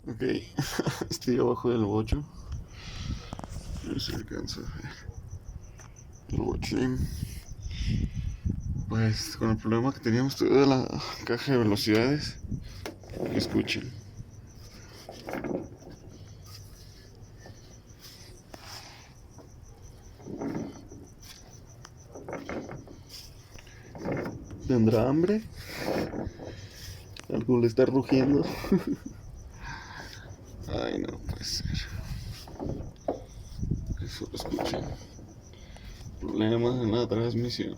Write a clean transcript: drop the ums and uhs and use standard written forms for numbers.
Ok, estoy abajo del bocho. A ver si alcanza a ver el bochín. Pues con el problema que teníamos todavía de la caja de velocidades. Escuchen. ¿Tendrá hambre? Algo le está rugiendo. Ay, no puede ser. Eso lo escuchen. Problemas en la transmisión.